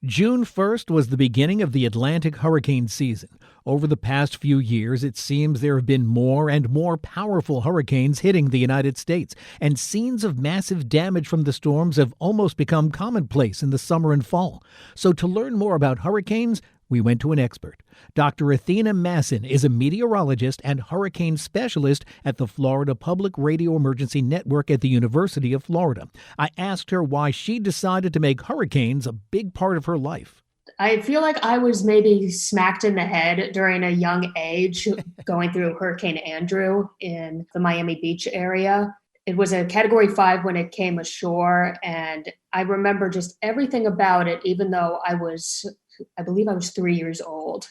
June 1st was the beginning of the Atlantic hurricane season. Over the past few years, it seems there have been more and more powerful hurricanes hitting the United States, and scenes of massive damage from the storms have almost become commonplace in the summer and fall. So to learn more about hurricanes, we went to an expert. Dr. Athena Masson is a meteorologist and hurricane specialist at the Florida Public Radio Emergency Network at the University of Florida. I asked her why she decided to make hurricanes a big part of her life. I feel like I was maybe smacked in the head during a young age going through Hurricane Andrew in the Miami Beach area. It was a Category 5 when it came ashore, and I remember just everything about it, even though I believe I was 3 years old.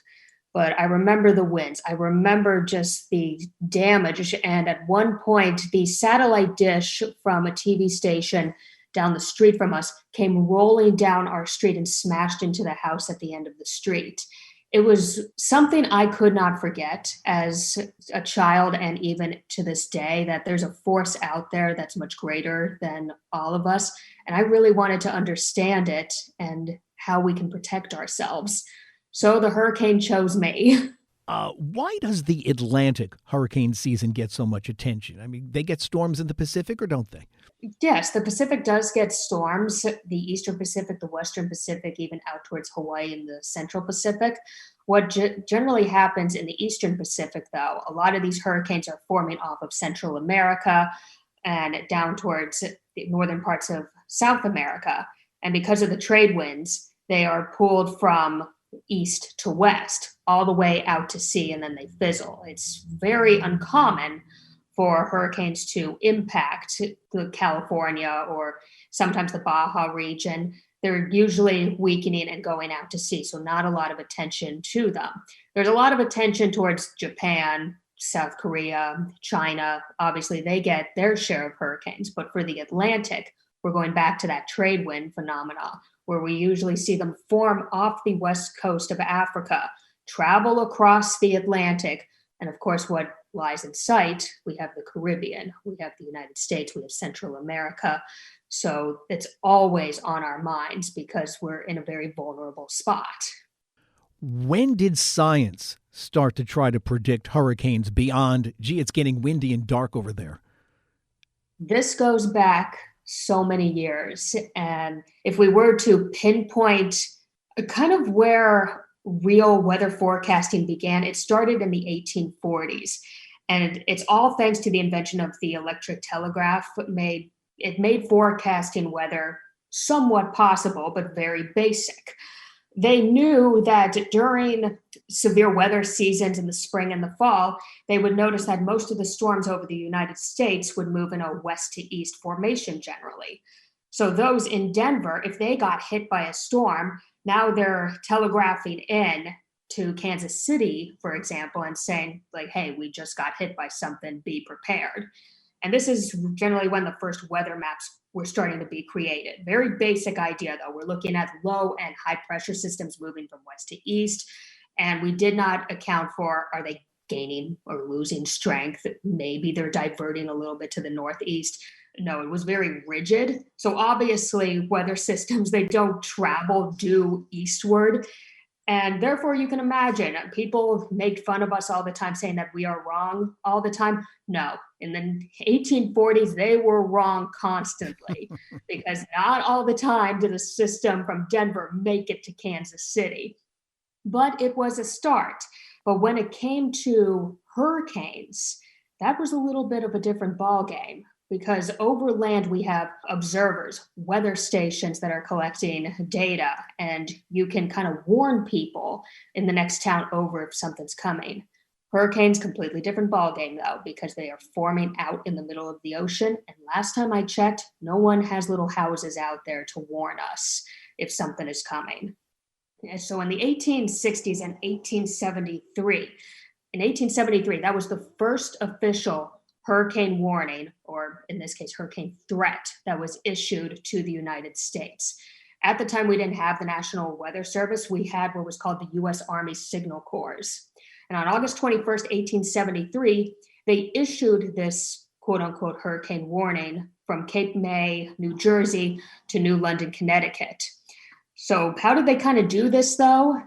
But I remember the winds. I remember just the damage. And at one point, the satellite dish from a TV station down the street from us came rolling down our street and smashed into the house at the end of the street. It was something I could not forget as a child, and even to this day, that there's a force out there that's much greater than all of us. And I really wanted to understand it and how we can protect ourselves. So the hurricane chose me. Why does the Atlantic hurricane season get so much attention? I mean, they get storms in the Pacific, or don't they? Yes, the Pacific does get storms, the Eastern Pacific, the Western Pacific, even out towards Hawaii and the Central Pacific. What generally happens in the Eastern Pacific, though, a lot of these hurricanes are forming off of Central America and down towards the northern parts of South America. And because of the trade winds, they are pulled from east to west, all the way out to sea, and then they fizzle. It's very uncommon for hurricanes to impact the California or sometimes the Baja region. They're usually weakening and going out to sea, so not a lot of attention to them. There's a lot of attention towards Japan, South Korea, China. Obviously, they get their share of hurricanes, but for the Atlantic, we're going back to that trade wind phenomena, where we usually see them form off the west coast of Africa, travel across the Atlantic, and of course, what lies in sight, we have the Caribbean, we have the United States, we have Central America. So it's always on our minds because we're in a very vulnerable spot. When did science start to try to predict hurricanes beyond, gee, it's getting windy and dark over there? This goes back so many years. And if we were to pinpoint kind of where real weather forecasting began, it started in the 1840s. And it's all thanks to the invention of the electric telegraph. It made forecasting weather somewhat possible, but very basic. They knew that during severe weather seasons in the spring and the fall, they would notice that most of the storms over the United States would move in a west to east formation generally. So those in Denver, if they got hit by a storm, now they're telegraphing in to Kansas City, for example, and saying like, hey, we just got hit by something, be prepared. And this is generally when the first weather maps were starting to be created. Very basic idea, though. We're looking at low and high pressure systems moving from west to east. And we did not account for, are they gaining or losing strength? Maybe they're diverting a little bit to the northeast. No, it was very rigid. So obviously, weather systems, they don't travel due eastward. And therefore, you can imagine people make fun of us all the time, saying that we are wrong all the time. No, in the 1840s, they were wrong constantly because not all the time did a system from Denver make it to Kansas City. But it was a start. But when it came to hurricanes, that was a little bit of a different ballgame. Because over land, we have observers, weather stations that are collecting data, and you can kind of warn people in the next town over if something's coming. Hurricanes, completely different ballgame, though, because they are forming out in the middle of the ocean. And last time I checked, no one has little houses out there to warn us if something is coming. And so in the 1860s and 1873, that was the first official hurricane warning, or in this case, hurricane threat, that was issued to the United States. At the time, we didn't have the National Weather Service. We had what was called the U.S. Army Signal Corps. And on August 21st, 1873, they issued this quote-unquote hurricane warning from Cape May, New Jersey, to New London, Connecticut. So, how did they kind of do this though?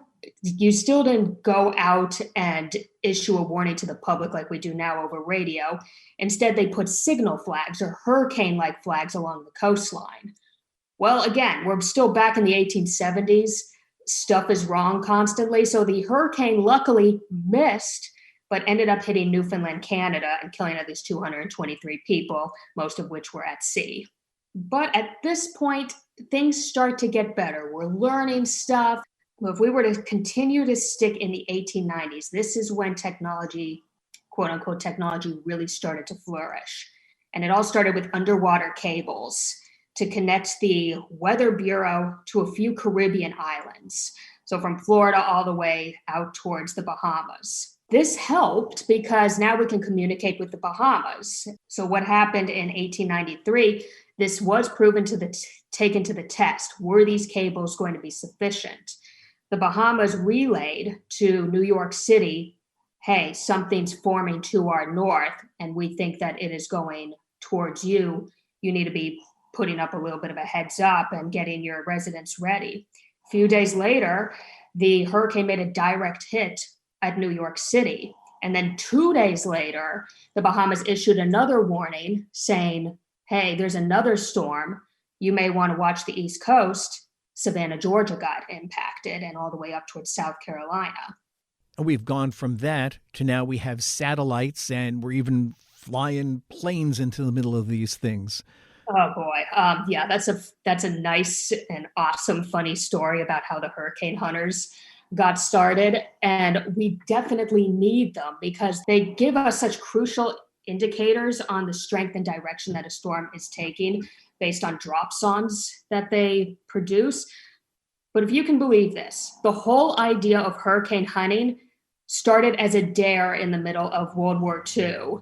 You still didn't go out and issue a warning to the public like we do now over radio. Instead, they put signal flags or hurricane like flags along the coastline. Well, again, we're still back in the 1870s. Stuff is wrong constantly. So the hurricane luckily missed, but ended up hitting Newfoundland, Canada, and killing at least 223 people, most of which were at sea. But at this point, things start to get better. We're learning stuff. If we were to continue to stick in the 1890s, this is when technology, quote unquote, technology really started to flourish. And it all started with underwater cables to connect the Weather Bureau to a few Caribbean islands. So from Florida all the way out towards the Bahamas. This helped because now we can communicate with the Bahamas. So what happened in 1893, this was proven to taken to the test. Were these cables going to be sufficient? The Bahamas relayed to New York City, hey, something's forming to our north, and we think that it is going towards you. You need to be putting up a little bit of a heads up and getting your residents ready. A few days later, the hurricane made a direct hit at New York City. And then 2 days later, the Bahamas issued another warning saying, hey, there's another storm. You may want to watch the East Coast. Savannah, Georgia got impacted and all the way up towards South Carolina. We've gone from that to now we have satellites and we're even flying planes into the middle of these things. Oh boy. Yeah, that's a nice and awesome, funny story about how the hurricane hunters got started. And we definitely need them because they give us such crucial indicators on the strength and direction that a storm is taking based on drop songs that they produce. But if you can believe this, the whole idea of hurricane hunting started as a dare in the middle of World War II.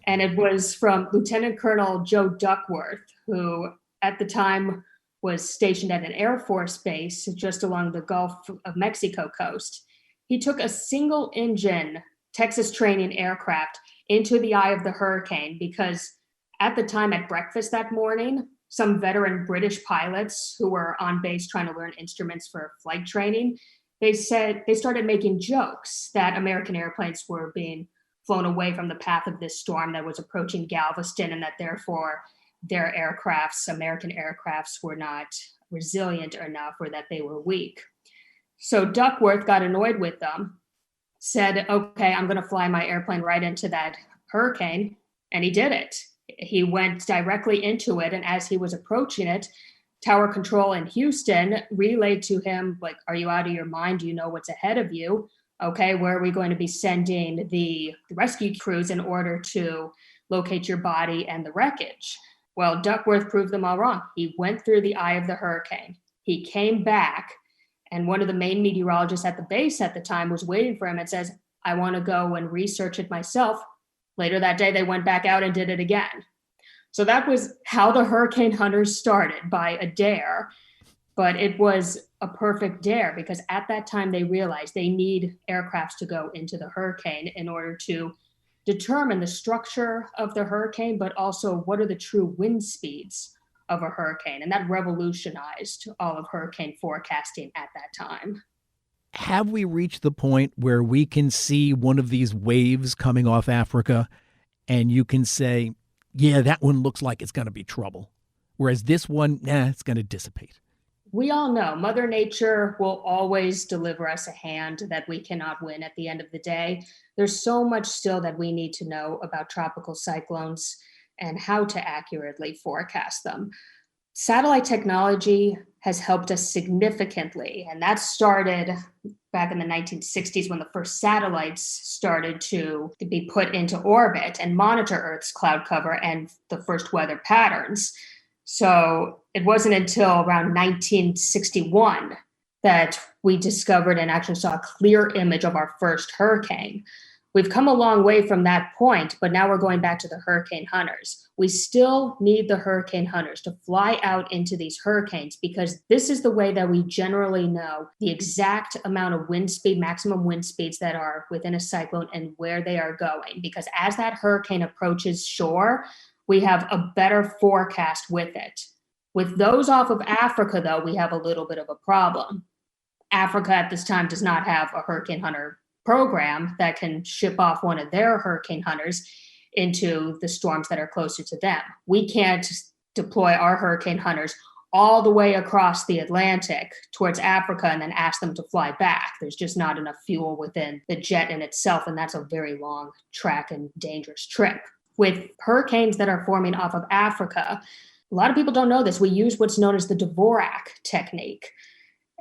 And it was from Lieutenant Colonel Joe Duckworth, who at the time was stationed at an Air Force base just along the Gulf of Mexico coast. He took a single engine Texas training aircraft into the eye of the hurricane because at the time at breakfast that morning, some veteran British pilots who were on base trying to learn instruments for flight training, they started making jokes that American airplanes were being flown away from the path of this storm that was approaching Galveston, and that therefore their aircrafts, American aircrafts, were not resilient enough or that they were weak. So Duckworth got annoyed with them, said, okay, I'm going to fly my airplane right into that hurricane. And he did it. He went directly into it. And as he was approaching it, Tower Control in Houston relayed to him, like, are you out of your mind? Do you know what's ahead of you? Okay, where are we going to be sending the rescue crews in order to locate your body and the wreckage? Well, Duckworth proved them all wrong. He went through the eye of the hurricane. He came back, and one of the main meteorologists at the base at the time was waiting for him and says, I want to go and research it myself. Later that day, they went back out and did it again. So that was how the hurricane hunters started, by a dare. But it was a perfect dare because at that time they realized they need aircrafts to go into the hurricane in order to determine the structure of the hurricane, but also what are the true wind speeds of a hurricane. And that revolutionized all of hurricane forecasting at that time. Have we reached the point where we can see one of these waves coming off Africa and you can say, yeah, that one looks like it's going to be trouble, whereas this one, it's going to dissipate? We all know Mother Nature will always deliver us a hand that we cannot win at the end of the day. There's so much still that we need to know about tropical cyclones and how to accurately forecast them. Satellite technology has helped us significantly, and that started back in the 1960s when the first satellites started to be put into orbit and monitor Earth's cloud cover and the first weather patterns. So it wasn't until around 1961 that we discovered and actually saw a clear image of our first hurricane. We've come a long way from that point, but now we're going back to the hurricane hunters. We still need the hurricane hunters to fly out into these hurricanes because this is the way that we generally know the exact amount of wind speed, maximum wind speeds that are within a cyclone and where they are going. Because as that hurricane approaches shore, we have a better forecast with it. With those off of Africa, though, we have a little bit of a problem. Africa at this time does not have a hurricane hunter program that can ship off one of their hurricane hunters into the storms that are closer to them. We can't deploy our hurricane hunters all the way across the Atlantic towards Africa and then ask them to fly back. There's just not enough fuel within the jet in itself, and that's a very long track and dangerous trip. With hurricanes that are forming off of Africa, a lot of people don't know this. We use what's known as the Dvorak technique.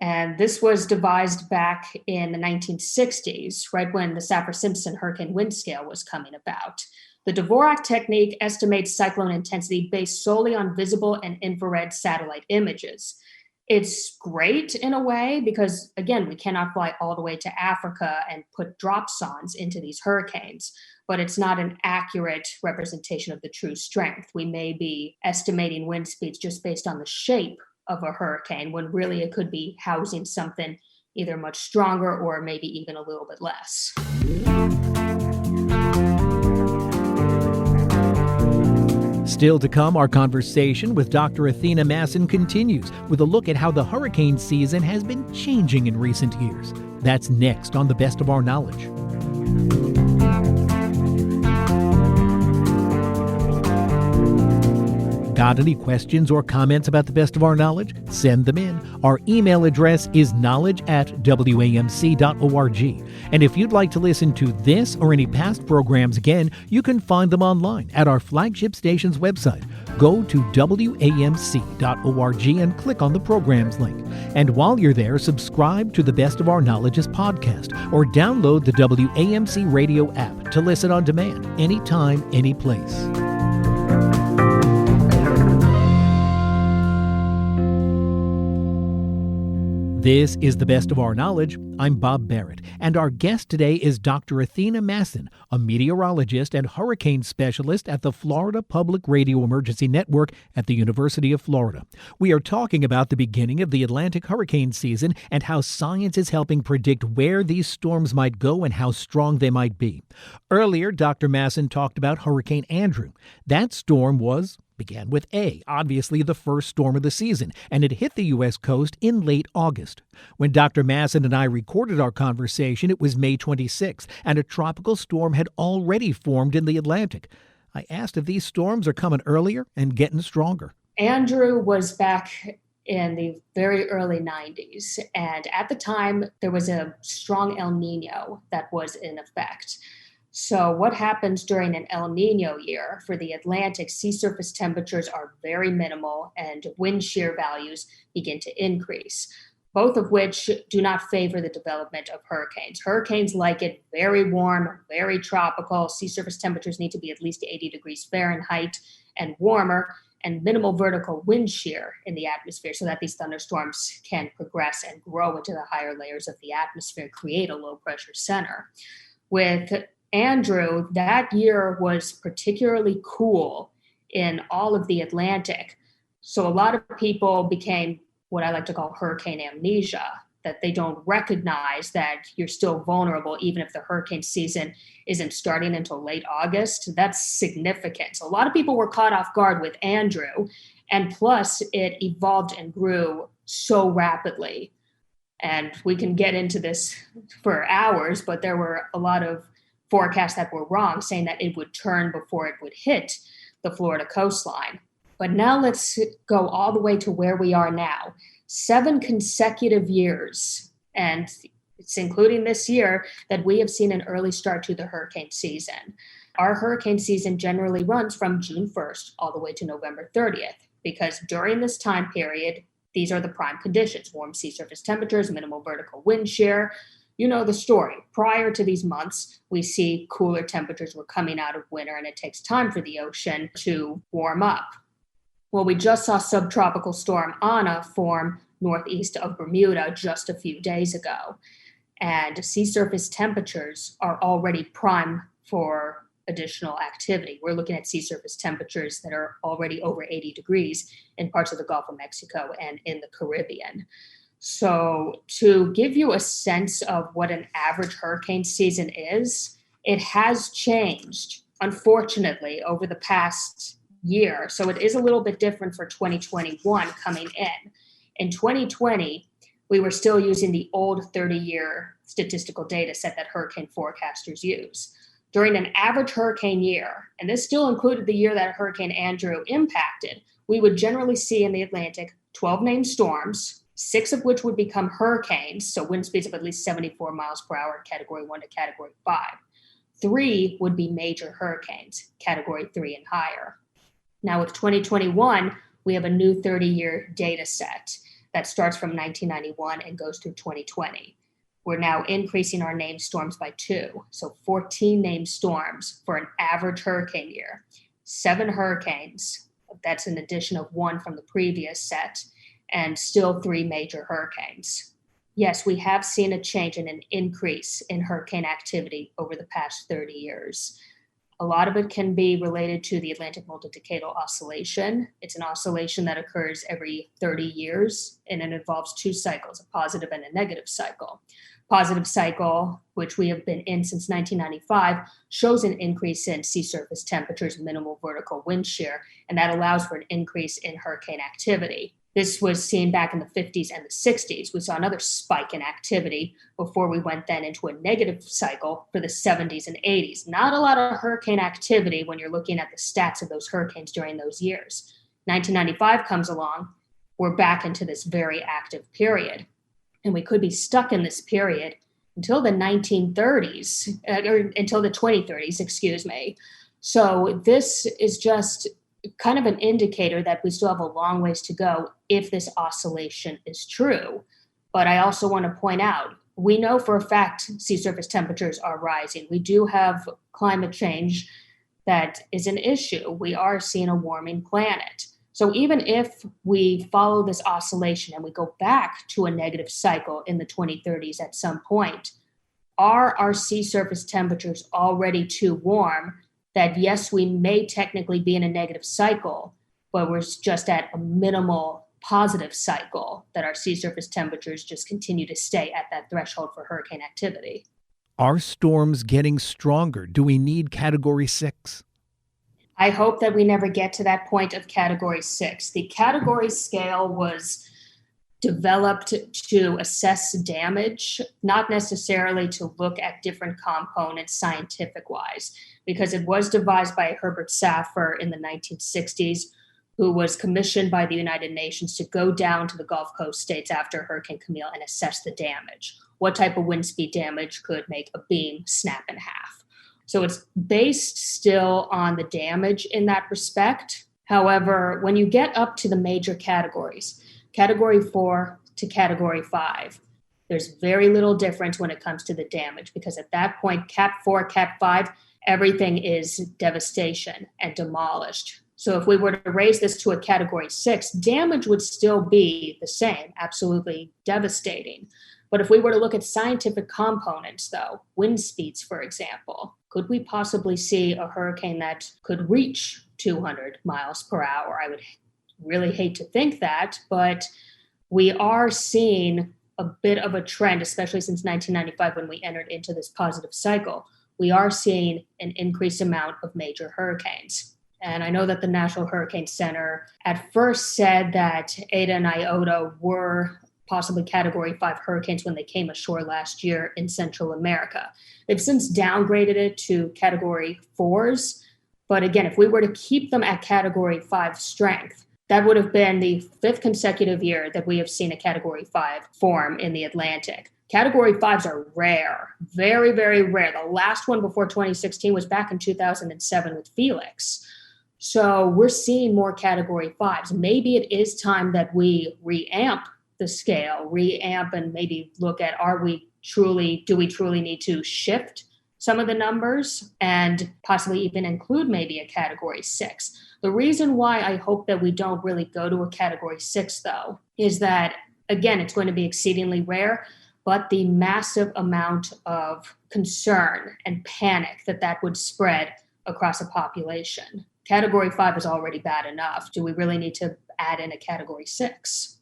And this was devised back in the 1960s, right when the Saffir-Simpson hurricane wind scale was coming about. The Dvorak technique estimates cyclone intensity based solely on visible and infrared satellite images. It's great in a way because, again, we cannot fly all the way to Africa and put dropsondes into these hurricanes, but it's not an accurate representation of the true strength. We may be estimating wind speeds just based on the shape of a hurricane when really it could be housing something either much stronger or maybe even a little bit less. Still to come, our conversation with Dr. Athena Masson continues with a look at how the hurricane season has been changing in recent years. That's next on The Best of Our Knowledge. Got any questions or comments about The Best of Our Knowledge? Send them in. Our email address is knowledge@wamc.org. And if you'd like to listen to this or any past programs again, you can find them online at our flagship station's website. Go to wamc.org and click on the programs link. And while you're there, subscribe to The Best of Our Knowledge's podcast or download the WAMC radio app to listen on demand, anytime, any place. This is The Best of Our Knowledge. I'm Bob Barrett, and our guest today is Dr. Athena Masson, a meteorologist and hurricane specialist at the Florida Public Radio Emergency Network at the University of Florida. We are talking about the beginning of the Atlantic hurricane season and how science is helping predict where these storms might go and how strong they might be. Earlier, Dr. Masson talked about Hurricane Andrew. That storm began with A, obviously the first storm of the season, and it hit the U.S. coast in late August. When Dr. Masson and I recorded our conversation, it was May 26th, and a tropical storm had already formed in the Atlantic. I asked if these storms are coming earlier and getting stronger. Andrew was back in the very early 90s, and at the time, there was a strong El Nino that was in effect. So what happens during an El Nino year for the Atlantic, sea surface temperatures are very minimal and wind shear values begin to increase, both of which do not favor the development of hurricanes. Hurricanes like it very warm, very tropical. Sea surface temperatures need to be at least 80 degrees Fahrenheit and warmer, and minimal vertical wind shear in the atmosphere so that these thunderstorms can progress and grow into the higher layers of the atmosphere, create a low pressure center. With Andrew, that year was particularly cool in all of the Atlantic. So a lot of people became what I like to call hurricane amnesia, that they don't recognize that you're still vulnerable even if the hurricane season isn't starting until late August. That's significant. So a lot of people were caught off guard with Andrew, and plus it evolved and grew so rapidly. And we can get into this for hours, but there were a lot of forecasts that were wrong, saying that it would turn before it would hit the Florida coastline. But now let's go all the way to where we are now. 7 consecutive years, and it's including this year, that we have seen an early start to the hurricane season. Our hurricane season generally runs from June 1st all the way to November 30th, because during this time period, these are the prime conditions: warm sea surface temperatures, minimal vertical wind shear. You know the story. Prior to these months, we see cooler temperatures. We're coming out of winter, and it takes time for the ocean to warm up. Well, we just saw subtropical storm Ana form northeast of Bermuda just a few days ago. And sea surface temperatures are already prime for additional activity. We're looking at sea surface temperatures that are already over 80 degrees in parts of the Gulf of Mexico and in the Caribbean. So to give you a sense of what an average hurricane season is, it has changed, unfortunately, over the past year. So it is a little bit different for 2021 coming in. In 2020, we were still using the old 30-year statistical data set that hurricane forecasters use. During an average hurricane year, and this still included the year that Hurricane Andrew impacted, we would generally see in the Atlantic 12 named storms, 6 of which would become hurricanes, so wind speeds of at least 74 miles per hour, category 1 to category 5. 3 would be major hurricanes, category 3 and higher. Now with 2021, we have a new 30-year data set that starts from 1991 and goes through 2020. We're now increasing our named storms by 2, so 14 named storms for an average hurricane year. 7 hurricanes, that's an addition of 1 from the previous set, and still 3 major hurricanes. Yes, we have seen a change and an increase in hurricane activity over the past 30 years. A lot of it can be related to the Atlantic multidecadal oscillation. It's an oscillation that occurs every 30 years, and it involves 2 cycles, a positive and a negative cycle. Positive cycle, which we have been in since 1995, shows an increase in sea surface temperatures, minimal vertical wind shear, and that allows for an increase in hurricane activity. This was seen back in the 50s and the 60s. We saw another spike in activity before we went then into a negative cycle for the 70s and 80s. Not a lot of hurricane activity when you're looking at the stats of those hurricanes during those years. 1995 comes along, we're back into this very active period. And we could be stuck in this period until the 1930s, or until the 2030s, excuse me. So this is just kind of an indicator that we still have a long ways to go if this oscillation is true. But I also want to point out, we know for a fact sea surface temperatures are rising. We do have climate change that is an issue. We are seeing a warming planet. So even if we follow this oscillation and we go back to a negative cycle in the 2030s at some point, are our sea surface temperatures already too warm that, yes, we may technically be in a negative cycle, but we're just at a minimal positive cycle that our sea surface temperatures just continue to stay at that threshold for hurricane activity? Are storms getting stronger? Do we need Category 6? I hope that we never get to that point of Category 6. The category scale was developed to assess damage, not necessarily to look at different components scientific-wise, because it was devised by Herbert Saffer in the 1960s, who was commissioned by the United Nations to go down to the Gulf Coast states after Hurricane Camille and assess the damage. What type of wind speed damage could make a beam snap in half? So it's based still on the damage in that respect. However, when you get up to the major categories, Category 4 to Category 5, there's very little difference when it comes to the damage, because at that point, Cat 4, Cat 5, everything is devastation and demolished. So if we were to raise this to a Category 6, damage would still be the same, absolutely devastating. But if we were to look at scientific components, though, wind speeds, for example, could we possibly see a hurricane that could reach 200 miles per hour? I would really hate to think that, but we are seeing a bit of a trend, especially since 1995 when we entered into this positive cycle. We are seeing an increased amount of major hurricanes. And I know that the National Hurricane Center at first said that Eta and Iota were possibly Category 5 hurricanes when they came ashore last year in Central America. They've since downgraded it to Category 4s. But again, if we were to keep them at Category 5 strength, that would have been the 5th consecutive year that we have seen a Category 5 form in the Atlantic. Category 5s are rare, very, very rare. The last one before 2016 was back in 2007 with Felix. So we're seeing more Category 5s. Maybe it is time that we reamp the scale, and maybe look at, do we truly need to shift some of the numbers and possibly even include maybe a Category 6. The reason why I hope that we don't really go to a Category 6, though, is that, again, it's going to be exceedingly rare, but the massive amount of concern and panic that would spread across a population. Category 5 is already bad enough. Do we really need to add in a Category 6?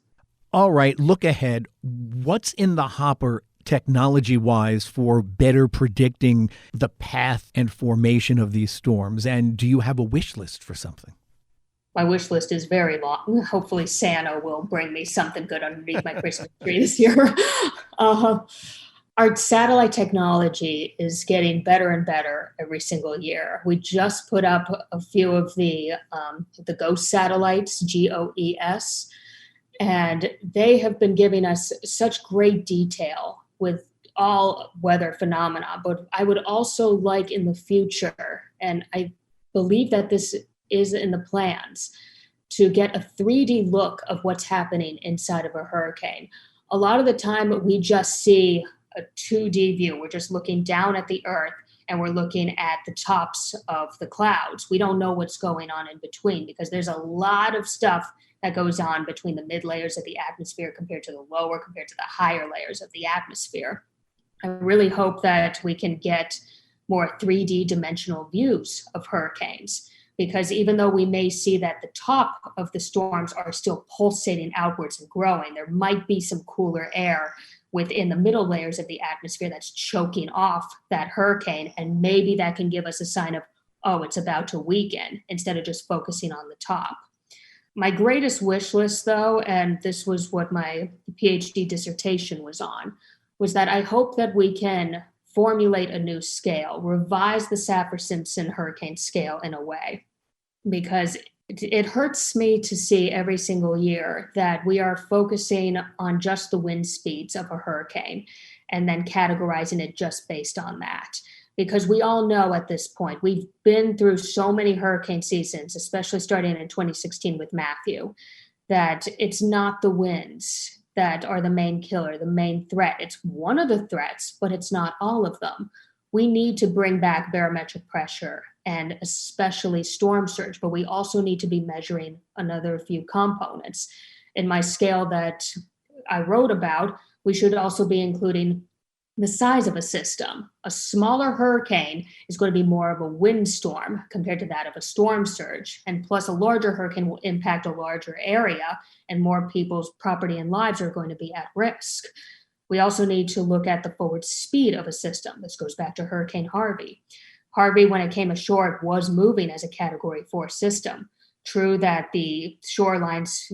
All right, look ahead. What's in the hopper technology-wise for better predicting the path and formation of these storms? And do you have a wish list for something? My wish list is very long. Hopefully Santa will bring me something good underneath my Christmas tree this year. uh, our satellite technology is getting better and better every single year. We just put up a few of the GOES satellites, GOES, and they have been giving us such great detail with all weather phenomena. But I would also like in the future, and I believe that this is in the plans, to get a 3D look of what's happening inside of a hurricane. A lot of the time, we just see a 2D view. We're just looking down at the earth and we're looking at the tops of the clouds. We don't know what's going on in between because there's a lot of stuff that goes on between the mid layers of the atmosphere compared to the lower, compared to the higher layers of the atmosphere. I really hope that we can get more 3D dimensional views of hurricanes, because even though we may see that the top of the storms are still pulsating outwards and growing, there might be some cooler air within the middle layers of the atmosphere that's choking off that hurricane. And maybe that can give us a sign of, oh, it's about to weaken, instead of just focusing on the top. My greatest wish list, though, and this was what my PhD dissertation was on, was that I hope that we can formulate a new scale, revise the Saffir-Simpson hurricane scale in a way, because it hurts me to see every single year that we are focusing on just the wind speeds of a hurricane and then categorizing it just based on that. Because we all know at this point, we've been through so many hurricane seasons, especially starting in 2016 with Matthew, that it's not the winds that are the main killer, the main threat. It's one of the threats, but it's not all of them. We need to bring back barometric pressure and especially storm surge, but we also need to be measuring another few components. In my scale that I wrote about, we should also be including the size of a system. A smaller hurricane is going to be more of a windstorm compared to that of a storm surge. And plus, a larger hurricane will impact a larger area, and more people's property and lives are going to be at risk. We also need to look at the forward speed of a system. This goes back to Hurricane Harvey. Harvey, when it came ashore, it was moving as a Category 4 system. True that the shorelines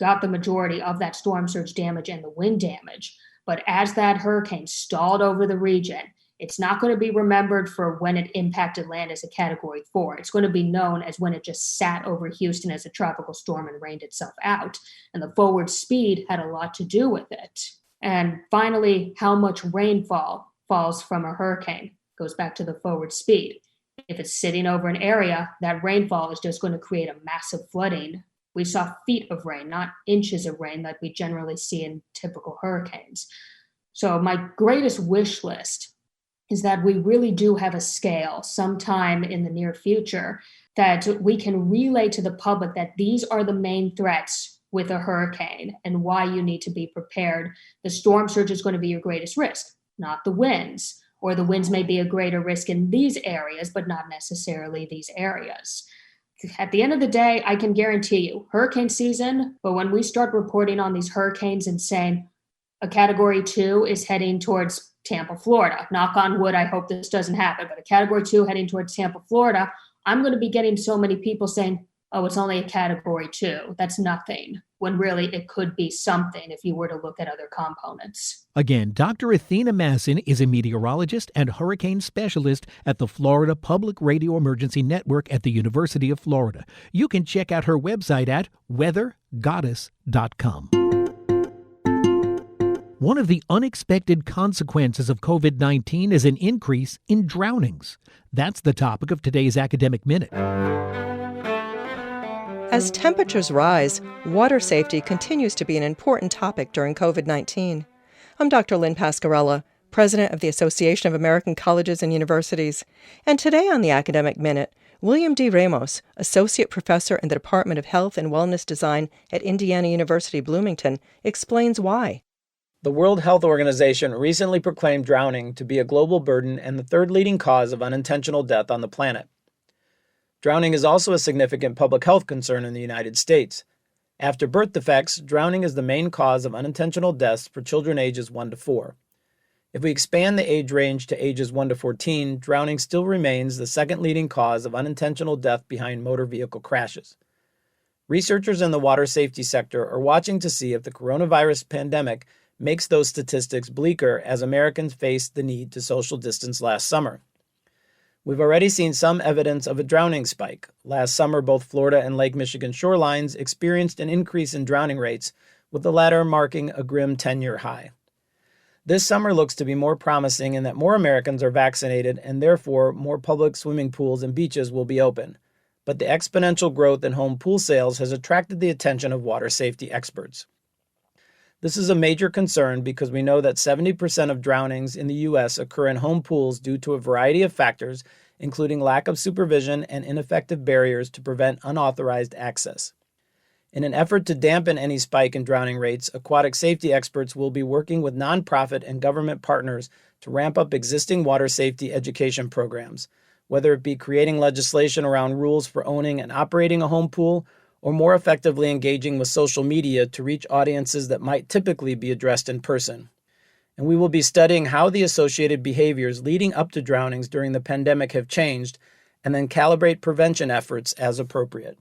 got the majority of that storm surge damage and the wind damage. But as that hurricane stalled over the region, it's not going to be remembered for when it impacted land as a Category 4. It's going to be known as when it just sat over Houston as a tropical storm and rained itself out. And the forward speed had a lot to do with it. And finally, how much rainfall falls from a hurricane goes back to the forward speed. If it's sitting over an area, that rainfall is just going to create a massive flooding. We saw feet of rain, not inches of rain that we generally see in typical hurricanes. So my greatest wish list is that we really do have a scale sometime in the near future that we can relay to the public that these are the main threats with a hurricane and why you need to be prepared. The storm surge is going to be your greatest risk, not the winds, or the winds may be a greater risk in these areas, but not necessarily these areas. At the end of the day, I can guarantee you, hurricane season, but when we start reporting on these hurricanes and saying a Category 2 is heading towards Tampa, Florida, knock on wood, I hope this doesn't happen, but a Category 2 heading towards Tampa, Florida, I'm going to be getting so many people saying, oh, it's only a Category 2. That's nothing, when really it could be something if you were to look at other components. Again, Dr. Athena Masson is a meteorologist and hurricane specialist at the Florida Public Radio Emergency Network at the University of Florida. You can check out her website at weathergoddess.com. One of the unexpected consequences of COVID-19 is an increase in drownings. That's the topic of today's Academic Minute. As temperatures rise, water safety continues to be an important topic during COVID-19. I'm Dr. Lynn Pascarella, President of the Association of American Colleges and Universities. And today on the Academic Minute, William D. Ramos, Associate Professor in the Department of Health and Wellness Design at Indiana University Bloomington, explains why. The World Health Organization recently proclaimed drowning to be a global burden and the third leading cause of unintentional death on the planet. Drowning is also a significant public health concern in the United States. After birth defects, drowning is the main cause of unintentional deaths for children ages 1 to 4. If we expand the age range to ages 1 to 14, drowning still remains the second leading cause of unintentional death behind motor vehicle crashes. Researchers in the water safety sector are watching to see if the coronavirus pandemic makes those statistics bleaker as Americans face the need to social distance last summer. We've already seen some evidence of a drowning spike. Last summer, both Florida and Lake Michigan shorelines experienced an increase in drowning rates, with the latter marking a grim 10-year high. This summer looks to be more promising in that more Americans are vaccinated and therefore more public swimming pools and beaches will be open. But the exponential growth in home pool sales has attracted the attention of water safety experts. This is a major concern because we know that 70% of drownings in the U.S. occur in home pools due to a variety of factors, including lack of supervision and ineffective barriers to prevent unauthorized access. In an effort to dampen any spike in drowning rates, aquatic safety experts will be working with nonprofit and government partners to ramp up existing water safety education programs, whether it be creating legislation around rules for owning and operating a home pool, or more effectively engaging with social media to reach audiences that might typically be addressed in person. And we will be studying how the associated behaviors leading up to drownings during the pandemic have changed, and then calibrate prevention efforts as appropriate.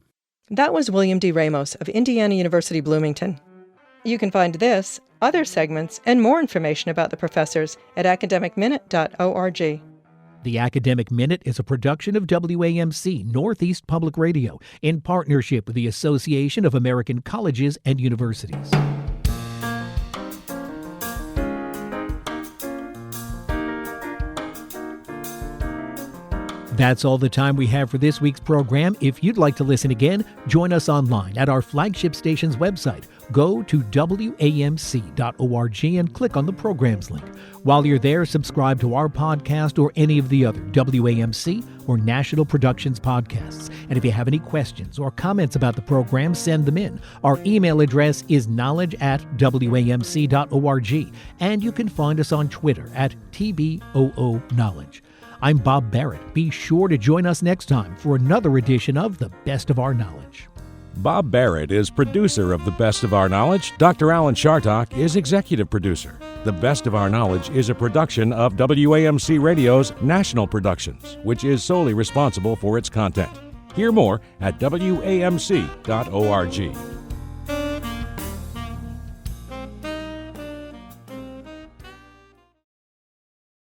That was William D. Ramos of Indiana University Bloomington. You can find this, other segments, and more information about the professors at academicminute.org. The Academic Minute is a production of WAMC Northeast Public Radio in partnership with the Association of American Colleges and Universities. That's all the time we have for this week's program. If you'd like to listen again, join us online at our flagship station's website. Go to WAMC.org and click on the programs link. While you're there, subscribe to our podcast or any of the other WAMC or National Productions podcasts. And if you have any questions or comments about the program, send them in. Our email address is knowledge@WAMC.org. And you can find us on Twitter at TBOOKnowledge. I'm Bob Barrett. Be sure to join us next time for another edition of The Best of Our Knowledge. Bob Barrett is producer of The Best of Our Knowledge. Dr. Alan Chartock is executive producer. The Best of Our Knowledge is a production of WAMC Radio's National Productions, which is solely responsible for its content. Hear more at WAMC.org.